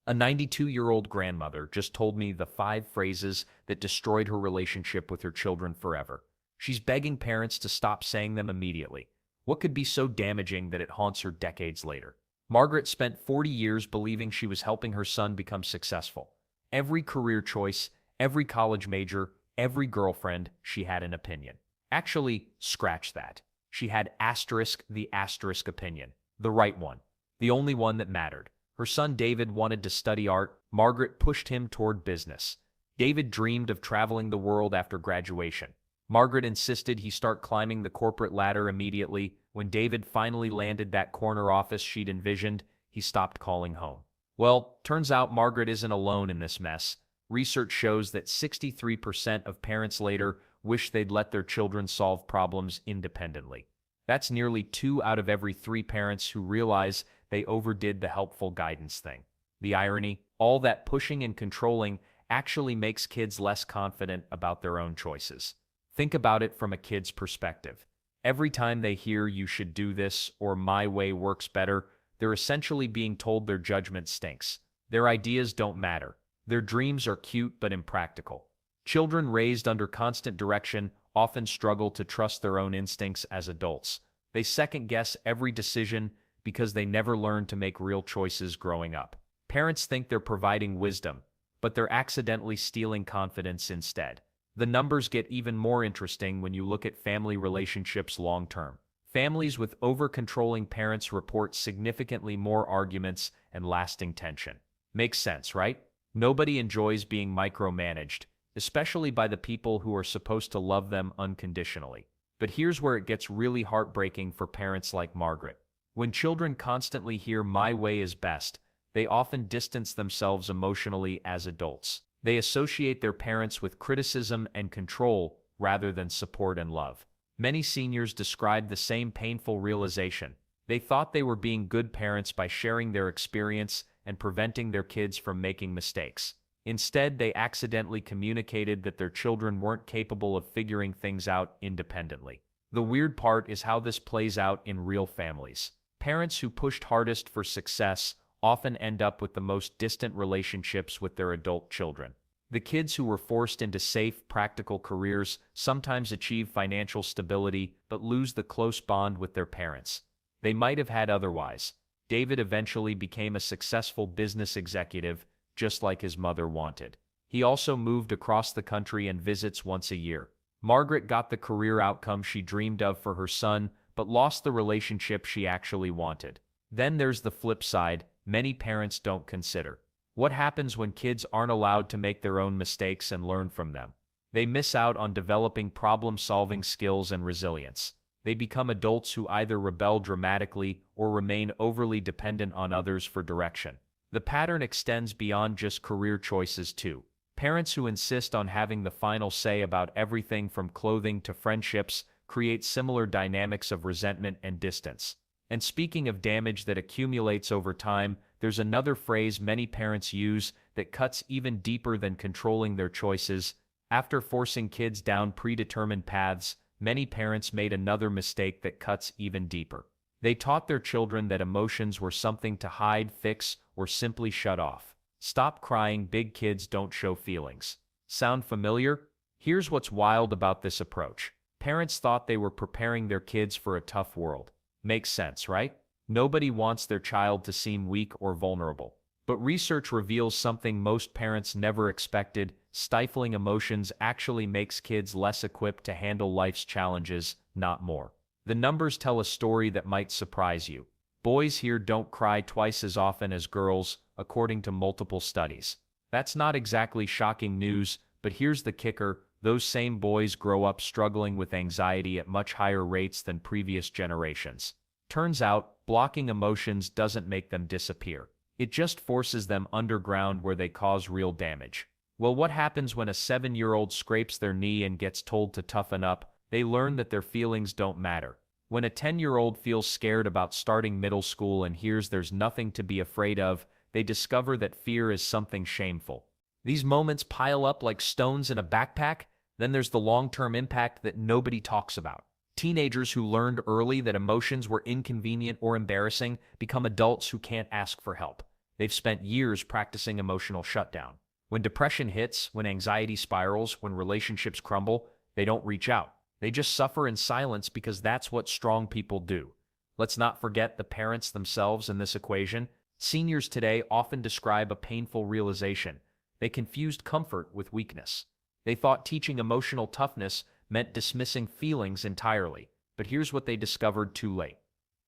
A 92-year-old grandmother just told me the 5 phrases that destroyed her relationship with her children forever. She's begging parents to stop saying them immediately. What could be so damaging that it haunts her decades later? Margaret spent 40 years believing she was helping her son become successful. Every career choice, every college major, every girlfriend, she had an opinion. Actually, scratch that. She had the asterisk opinion. The right one. The only one that mattered. Her son David wanted to study art. Margaret pushed him toward business. David dreamed of traveling the world after graduation. Margaret insisted he start climbing the corporate ladder immediately. When David finally landed that corner office she'd envisioned, he stopped calling home. Well, turns out Margaret isn't alone in this mess. Research shows that 63% of parents later wish they'd let their children solve problems independently. That's nearly 2 out of every 3 parents who realize they overdid the helpful guidance thing. The irony, all that pushing and controlling actually makes kids less confident about their own choices. Think about it from a kid's perspective. Every time they hear you should do this or my way works better, they're essentially being told their judgment stinks. Their ideas don't matter. Their dreams are cute but impractical. Children raised under constant direction often struggle to trust their own instincts as adults. They second-guess every decision because they never learned to make real choices growing up. Parents think they're providing wisdom, but they're accidentally stealing confidence instead. The numbers get even more interesting when you look at family relationships long-term. Families with over-controlling parents report significantly more arguments and lasting tension. Makes sense, right? Nobody enjoys being micromanaged, especially by the people who are supposed to love them unconditionally. But here's where it gets really heartbreaking for parents like Margaret. When children constantly hear "my way is best," they often distance themselves emotionally as adults. They associate their parents with criticism and control rather than support and love. Many seniors describe the same painful realization. They thought they were being good parents by sharing their experience and preventing their kids from making mistakes. Instead, they accidentally communicated that their children weren't capable of figuring things out independently. The weird part is how this plays out in real families. Parents who pushed hardest for success often end up with the most distant relationships with their adult children. The kids who were forced into safe, practical careers sometimes achieve financial stability but lose the close bond with their parents they might have had otherwise. David eventually became a successful business executive, just like his mother wanted. He also moved across the country and visits once a year. Margaret got the career outcome she dreamed of for her son, but lost the relationship she actually wanted. Then there's the flip side many parents don't consider. What happens when kids aren't allowed to make their own mistakes and learn from them? They miss out on developing problem-solving skills and resilience. They become adults who either rebel dramatically or remain overly dependent on others for direction. The pattern extends beyond just career choices too. Parents who insist on having the final say about everything from clothing to friendships create similar dynamics of resentment and distance. And speaking of damage that accumulates over time, there's another phrase many parents use that cuts even deeper than controlling their choices. After forcing kids down predetermined paths, many parents made another mistake that cuts even deeper. They taught their children that emotions were something to hide, fix, or simply shut off. Stop crying, big kids don't show feelings. Sound familiar? Here's what's wild about this approach. Parents thought they were preparing their kids for a tough world. Makes sense, right? Nobody wants their child to seem weak or vulnerable. But research reveals something most parents never expected. Stifling emotions actually makes kids less equipped to handle life's challenges, not more. The numbers tell a story that might surprise you. Boys here don't cry twice as often as girls, according to multiple studies. That's not exactly shocking news, but here's the kicker. Those same boys grow up struggling with anxiety at much higher rates than previous generations. Turns out, blocking emotions doesn't make them disappear. It just forces them underground where they cause real damage. Well, what happens when a 7-year-old scrapes their knee and gets told to toughen up? They learn that their feelings don't matter. When a 10-year-old feels scared about starting middle school and hears there's nothing to be afraid of, they discover that fear is something shameful. These moments pile up like stones in a backpack. Then there's the long-term impact that nobody talks about. Teenagers who learned early that emotions were inconvenient or embarrassing become adults who can't ask for help. They've spent years practicing emotional shutdown. When depression hits, when anxiety spirals, when relationships crumble, they don't reach out. They just suffer in silence because that's what strong people do. Let's not forget the parents themselves in this equation. Seniors today often describe a painful realization. They confused comfort with weakness. They thought teaching emotional toughness meant dismissing feelings entirely. But here's what they discovered too late.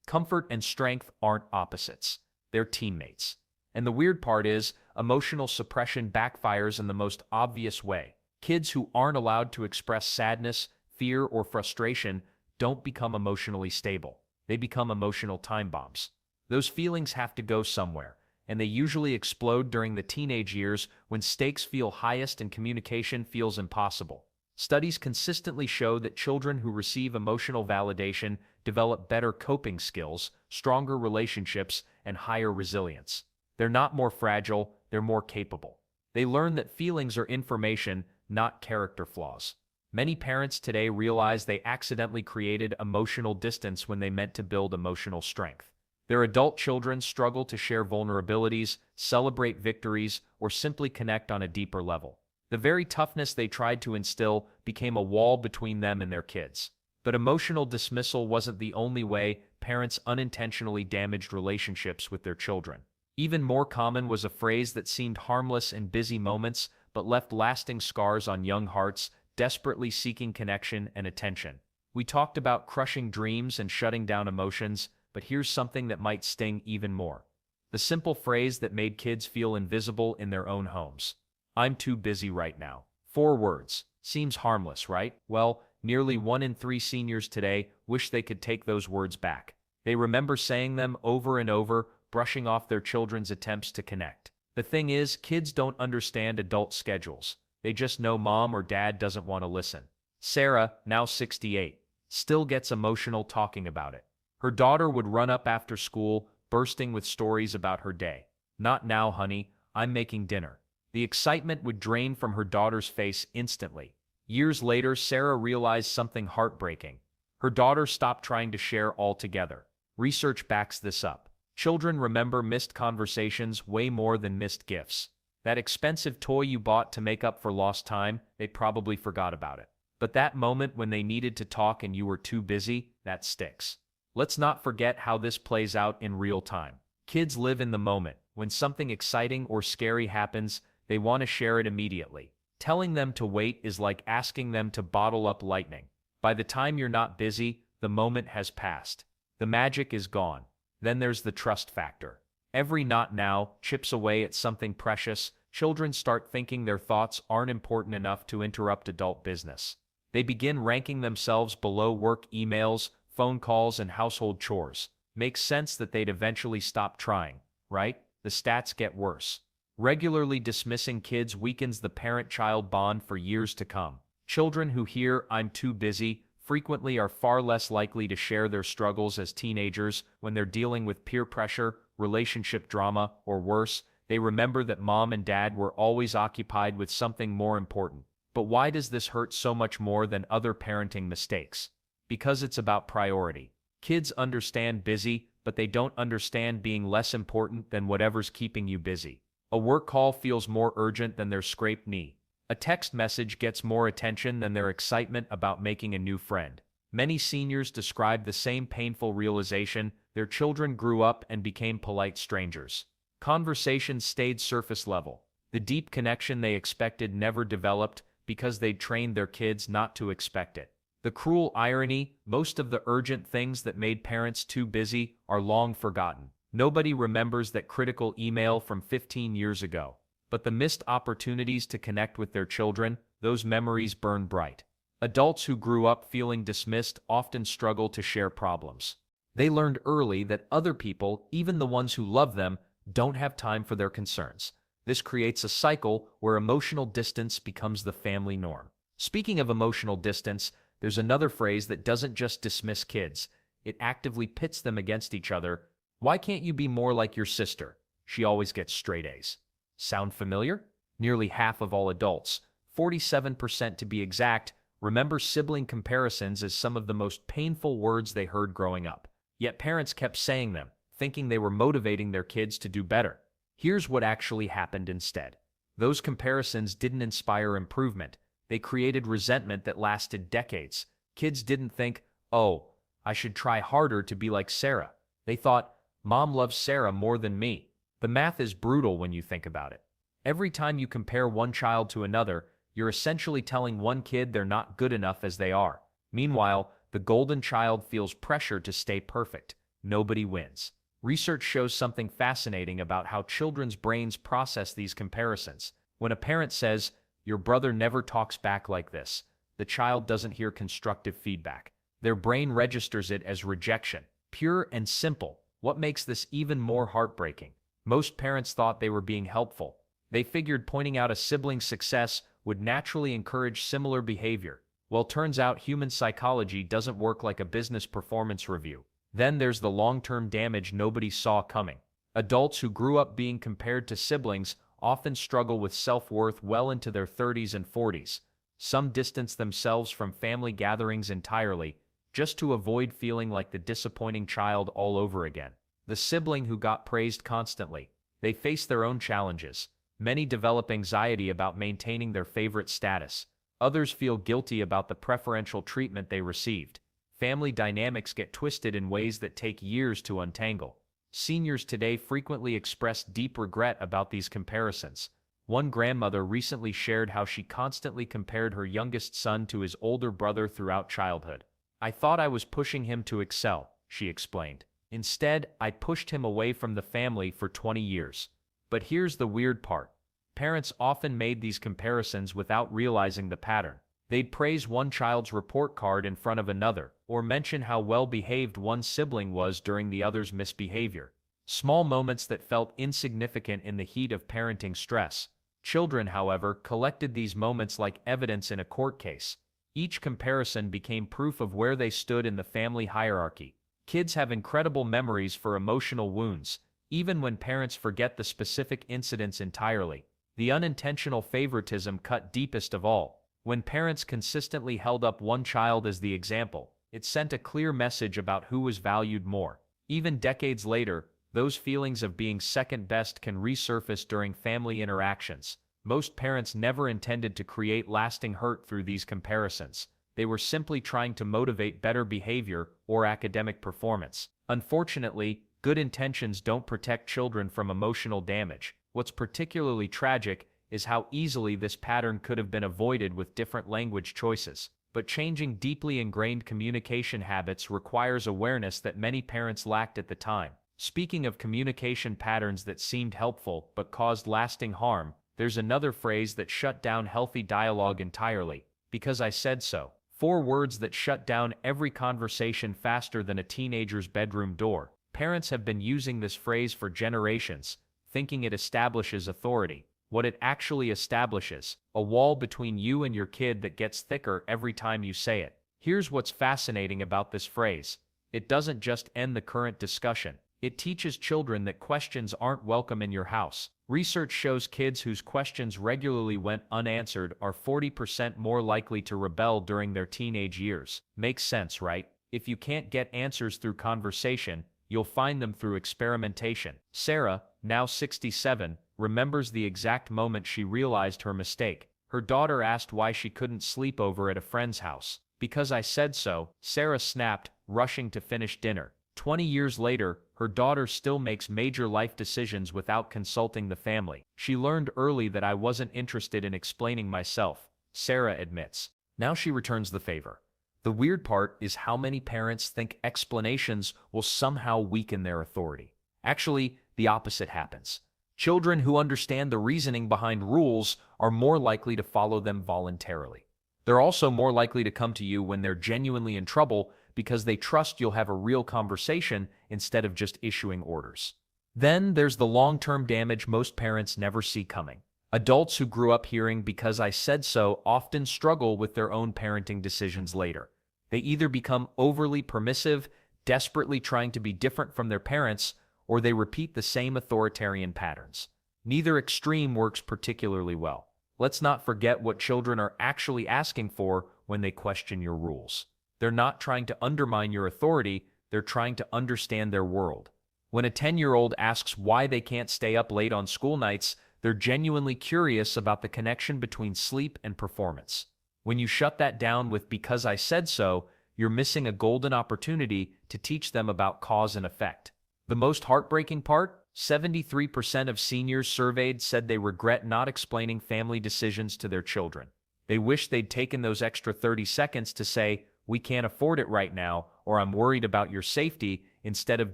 Comfort and strength aren't opposites. They're teammates. And the weird part is, emotional suppression backfires in the most obvious way. Kids who aren't allowed to express sadness, fear, or frustration don't become emotionally stable. They become emotional time bombs. Those feelings have to go somewhere, and they usually explode during the teenage years when stakes feel highest and communication feels impossible. Studies consistently show that children who receive emotional validation develop better coping skills, stronger relationships, and higher resilience. They're not more fragile, they're more capable. They learn that feelings are information, not character flaws. Many parents today realize they accidentally created emotional distance when they meant to build emotional strength. Their adult children struggle to share vulnerabilities, celebrate victories, or simply connect on a deeper level. The very toughness they tried to instill became a wall between them and their kids. But emotional dismissal wasn't the only way parents unintentionally damaged relationships with their children. Even more common was a phrase that seemed harmless in busy moments but left lasting scars on young hearts, desperately seeking connection and attention. We talked about crushing dreams and shutting down emotions, but here's something that might sting even more. The simple phrase that made kids feel invisible in their own homes. "I'm too busy right now." 4 words. Seems harmless, right? Well, nearly 1 in 3 seniors today wish they could take those words back. They remember saying them over and over, brushing off their children's attempts to connect. The thing is, kids don't understand adult schedules. They just know mom or dad doesn't want to listen. Sarah, now 68, still gets emotional talking about it. Her daughter would run up after school, bursting with stories about her day. "Not now, honey, I'm making dinner." The excitement would drain from her daughter's face instantly. Years later, Sarah realized something heartbreaking. Her daughter stopped trying to share altogether. Research backs this up. Children remember missed conversations way more than missed gifts. That expensive toy you bought to make up for lost time, they probably forgot about it. But that moment when they needed to talk and you were too busy, that sticks. Let's not forget how this plays out in real time. Kids live in the moment. When something exciting or scary happens, they want to share it immediately. Telling them to wait is like asking them to bottle up lightning. By the time you're not busy, the moment has passed. The magic is gone. Then there's the trust factor. Every "not now" chips away at something precious. Children start thinking their thoughts aren't important enough to interrupt adult business. They begin ranking themselves below work emails, phone calls, and household chores. Makes sense that they'd eventually stop trying, right? The stats get worse. Regularly dismissing kids weakens the parent-child bond for years to come. Children who hear "I'm too busy" frequently are far less likely to share their struggles as teenagers. When they're dealing with peer pressure, relationship drama, or worse, they remember that mom and dad were always occupied with something more important. But why does this hurt so much more than other parenting mistakes? Because it's about priority. Kids understand busy, but they don't understand being less important than whatever's keeping you busy. A work call feels more urgent than their scraped knee. A text message gets more attention than their excitement about making a new friend. Many seniors describe the same painful realization: their children grew up and became polite strangers. Conversations stayed surface level. The deep connection they expected never developed because they'd trained their kids not to expect it. The cruel irony: most of the urgent things that made parents too busy are long forgotten. Nobody remembers that critical email from 15 years ago. But the missed opportunities to connect with their children, those memories burn bright. Adults who grew up feeling dismissed often struggle to share problems. They learned early that other people, even the ones who love them, don't have time for their concerns. This creates a cycle where emotional distance becomes the family norm. Speaking of emotional distance, there's another phrase that doesn't just dismiss kids. It actively pits them against each other. "Why can't you be more like your sister? She always gets straight A's." Sound familiar? Nearly half of all adults, 47% to be exact, remember sibling comparisons as some of the most painful words they heard growing up. Yet parents kept saying them, thinking they were motivating their kids to do better. Here's what actually happened instead. Those comparisons didn't inspire improvement. They created resentment that lasted decades. Kids didn't think, oh, I should try harder to be like Sarah. They thought, Mom loves Sarah more than me. The math is brutal when you think about it. Every time you compare one child to another, you're essentially telling one kid they're not good enough as they are. Meanwhile, the golden child feels pressure to stay perfect. Nobody wins. Research shows something fascinating about how children's brains process these comparisons. When a parent says, your brother never talks back like this, the child doesn't hear constructive feedback. Their brain registers it as rejection. Pure and simple. What makes this even more heartbreaking? Most parents thought they were being helpful. They figured pointing out a sibling's success would naturally encourage similar behavior. Well, turns out human psychology doesn't work like a business performance review. Then there's the long-term damage nobody saw coming. Adults who grew up being compared to siblings often struggle with self-worth well into their 30s and 40s. Some distance themselves from family gatherings entirely, just to avoid feeling like the disappointing child all over again. The sibling who got praised constantly. They face their own challenges. Many develop anxiety about maintaining their favorite status. Others feel guilty about the preferential treatment they received. Family dynamics get twisted in ways that take years to untangle. Seniors today frequently express deep regret about these comparisons. One grandmother recently shared how she constantly compared her youngest son to his older brother throughout childhood. I thought I was pushing him to excel, she explained. Instead, I pushed him away from the family for 20 years. But here's the weird part. Parents often made these comparisons without realizing the pattern. They'd praise one child's report card in front of another, or mention how well-behaved one sibling was during the other's misbehavior. Small moments that felt insignificant in the heat of parenting stress. Children, however, collected these moments like evidence in a court case. Each comparison became proof of where they stood in the family hierarchy. Kids have incredible memories for emotional wounds, even when parents forget the specific incidents entirely. The unintentional favoritism cut deepest of all. When parents consistently held up one child as the example, it sent a clear message about who was valued more. Even decades later, those feelings of being second best can resurface during family interactions. Most parents never intended to create lasting hurt through these comparisons. They were simply trying to motivate better behavior or academic performance. Unfortunately, good intentions don't protect children from emotional damage. What's particularly tragic is how easily this pattern could have been avoided with different language choices. But changing deeply ingrained communication habits requires awareness that many parents lacked at the time. Speaking of communication patterns that seemed helpful but caused lasting harm, there's another phrase that shut down healthy dialogue entirely. Because I said so. 4 words that shut down every conversation faster than a teenager's bedroom door. Parents have been using this phrase for generations, thinking it establishes authority. What it actually establishes, a wall between you and your kid that gets thicker every time you say it. Here's what's fascinating about this phrase. It doesn't just end the current discussion. It teaches children that questions aren't welcome in your house. Research shows kids whose questions regularly went unanswered are 40% more likely to rebel during their teenage years. Makes sense, right? If you can't get answers through conversation, you'll find them through experimentation. Sarah, now 67, remembers the exact moment she realized her mistake. Her daughter asked why she couldn't sleep over at a friend's house. Because I said so, Sarah snapped, rushing to finish dinner. 20 years later, her daughter still makes major life decisions without consulting the family. She learned early that I wasn't interested in explaining myself, Sarah admits. Now she returns the favor. The weird part is how many parents think explanations will somehow weaken their authority. Actually, the opposite happens. Children who understand the reasoning behind rules are more likely to follow them voluntarily. They're also more likely to come to you when they're genuinely in trouble because they trust you'll have a real conversation instead of just issuing orders. Then there's the long-term damage most parents never see coming. Adults who grew up hearing "because I said so" often struggle with their own parenting decisions later. They either become overly permissive, desperately trying to be different from their parents, or they repeat the same authoritarian patterns. Neither extreme works particularly well. Let's not forget what children are actually asking for when they question your rules. They're not trying to undermine your authority, they're trying to understand their world. When a 10-year-old asks why they can't stay up late on school nights, they're genuinely curious about the connection between sleep and performance. When you shut that down with "because I said so," you're missing a golden opportunity to teach them about cause and effect. The most heartbreaking part? 73% of seniors surveyed said they regret not explaining family decisions to their children. They wish they'd taken those extra 30 seconds to say, "We can't afford it right now," or "I'm worried about your safety," instead of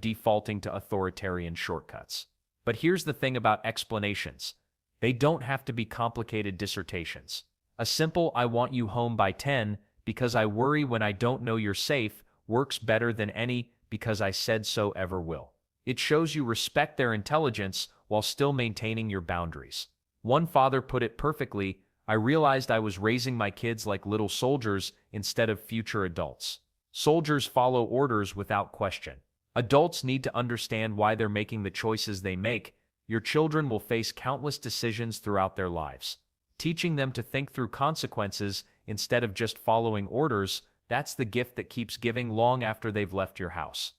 defaulting to authoritarian shortcuts. But here's the thing about explanations. They don't have to be complicated dissertations. A simple "I want you home by 10 because I worry when I don't know you're safe" works better than any "because I said so" ever will. It shows you respect their intelligence while still maintaining your boundaries. One father put it perfectly: "I realized I was raising my kids like little soldiers instead of future adults. Soldiers follow orders without question. Adults need to understand why they're making the choices they make." Your children will face countless decisions throughout their lives. Teaching them to think through consequences instead of just following orders, that's the gift that keeps giving long after they've left your house.